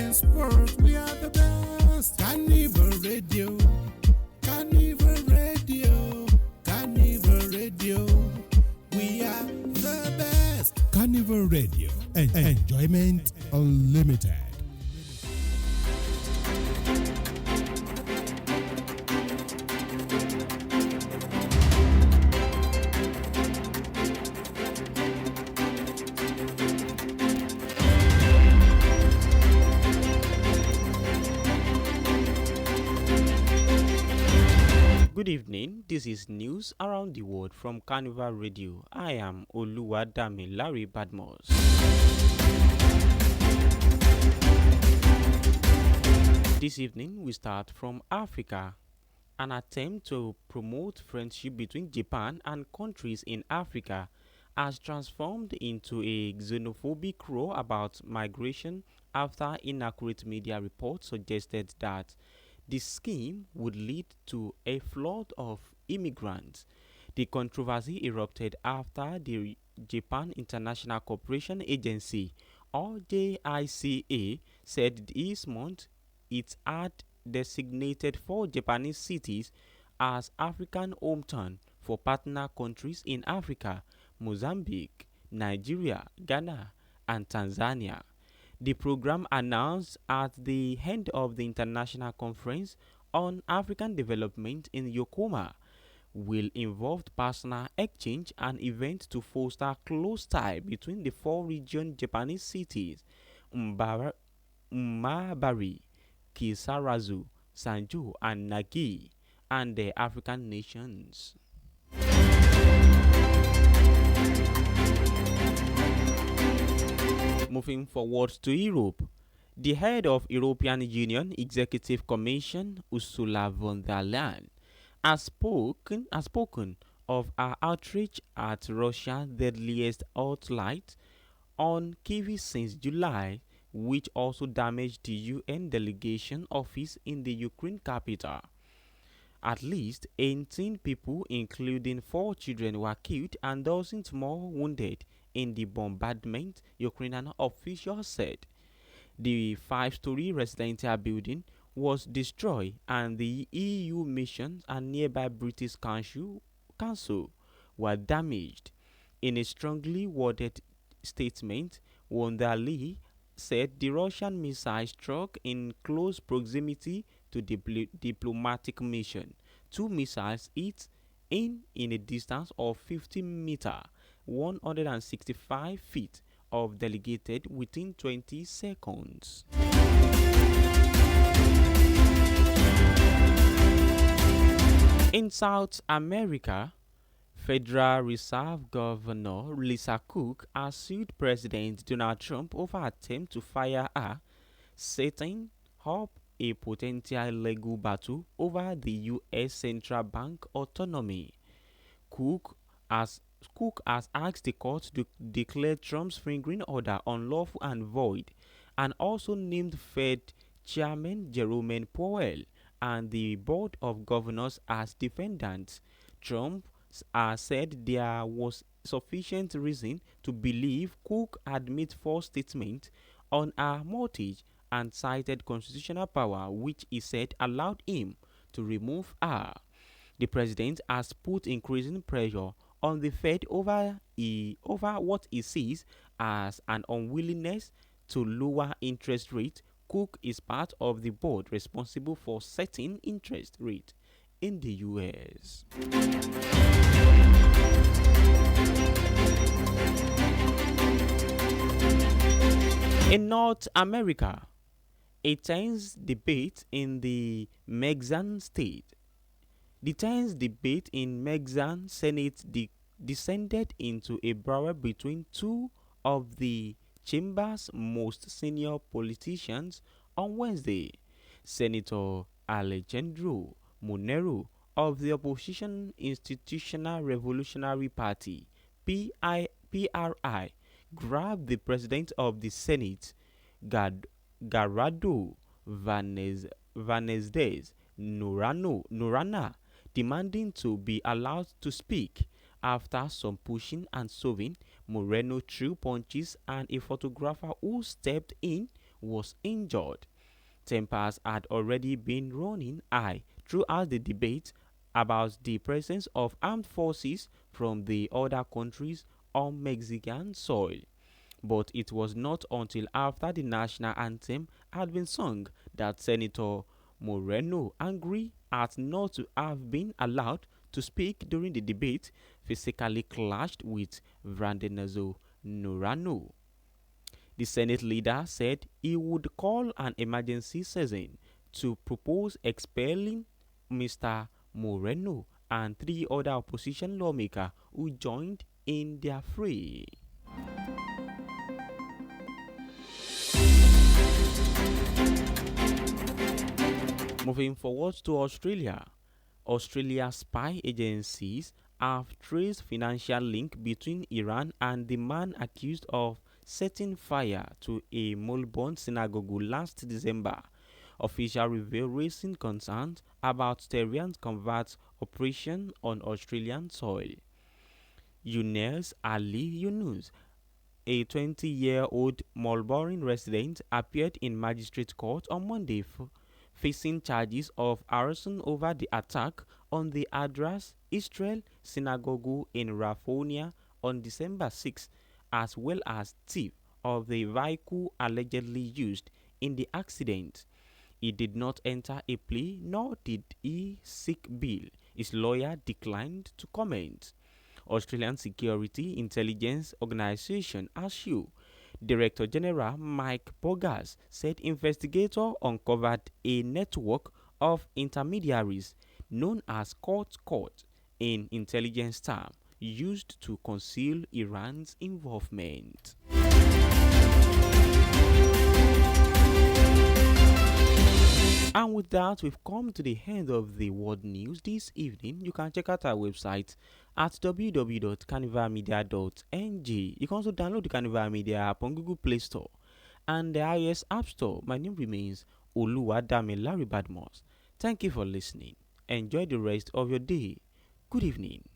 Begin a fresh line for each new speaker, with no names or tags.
and sports, we are the best. Carnival Radio, Carnival Radio, Carnival Radio, we are the best. Carnival Radio, enjoyment unlimited.
Good evening, this is news around the world from Carnival Radio. I am Larry Badmos. This evening we start from Africa. An attempt to promote friendship between Japan and countries in Africa has transformed into a xenophobic row about migration after inaccurate media reports suggested that the scheme would lead to a flood of immigrants. The controversy erupted after the Japan International Cooperation Agency, or JICA, said this month it had designated 4 Japanese cities as African hometown for partner countries in Africa: Mozambique, Nigeria, Ghana, and Tanzania. The program, announced at the end of the International Conference on African Development in Yokohama, will involve personal exchange and events to foster close ties between the 4 region Japanese cities: Umabari, Kisarazu, Sanjo, and Nagi, and the African nations. Moving forward to Europe, the head of European Union Executive Commission, Ursula von der Leyen, has spoken of her outrage at Russia's deadliest hotline on Kyiv since July, which also damaged the UN delegation office in the Ukraine capital. At least 18 people, including 4 children, were killed and dozens more wounded in the bombardment, Ukrainian officials said. The 5-story residential building was destroyed, and the EU mission and nearby British Council were damaged. In a strongly worded statement, von der Leyen said the Russian missile struck in close proximity to the diplomatic mission. 2 missiles hit in a distance of 50 meters, 165 feet of delegated within 20 seconds. In South America, Federal Reserve Governor Lisa Cook has sued President Donald Trump over attempt to fire her, setting up a potential legal battle over the U.S. Central Bank autonomy. Cook has asked the court to declare Trump's fingering order unlawful and void, and also named Fed Chairman Jerome Powell and the Board of Governors as defendants. Trump said there was sufficient reason to believe Cook had made false statements on her mortgage and cited constitutional power, which he said allowed him to remove her. The president has put increasing pressure on the Fed over what he sees as an unwillingness to lower interest rates. Cook is part of the board responsible for setting interest rate in the U.S. In North America, a tense debate in the Mexican state. The tense debate in Mexican Senate descended into a brawl between 2 of the chamber's most senior politicians on Wednesday. Senator Alejandro Monero of the opposition Institutional Revolutionary Party (PRI) grabbed the president of the Senate, Gerardo Vanezdes Norana, demanding to be allowed to speak. After some pushing and shoving, Moreno threw punches, and a photographer who stepped in was injured. Tempers had already been running high throughout the debate about the presence of armed forces from the other countries on Mexican soil. But it was not until after the national anthem had been sung that Senator Moreno, angry at not to have been allowed to speak during the debate, physically clashed with Vrandenazo Norano. The Senate leader said he would call an emergency session to propose expelling Mr. Moreno and three other opposition lawmakers who joined in their fray. Moving forward to Australia, Australia's spy agencies have traced financial link between Iran and the man accused of setting fire to a Melbourne synagogue last December. Officials reveal raising concerns about Tehran's covert operation on Australian soil. Yunus Ali Yunus, a 20-year-old Melbourne resident, appeared in magistrate court on Monday facing charges of arson over the attack on the Adras Israel synagogue in Rafonia on December 6, as well as theft of the vehicle allegedly used in the accident. He did not enter a plea nor did he seek bail. His lawyer declined to comment. Australian Security Intelligence Organization ASIO Director General Mike Bogas said investigators uncovered a network of intermediaries known as court in intelligence terms used to conceal Iran's involvement. And with that, we've come to the end of the world news this evening. You can check out our website at www.carnivalmedia.ng. You can also download the Carnival Media app on Google Play Store and the iOS App Store. My name remains Oluwadamilari Badmos. Thank you for listening. Enjoy the rest of your day. Good evening.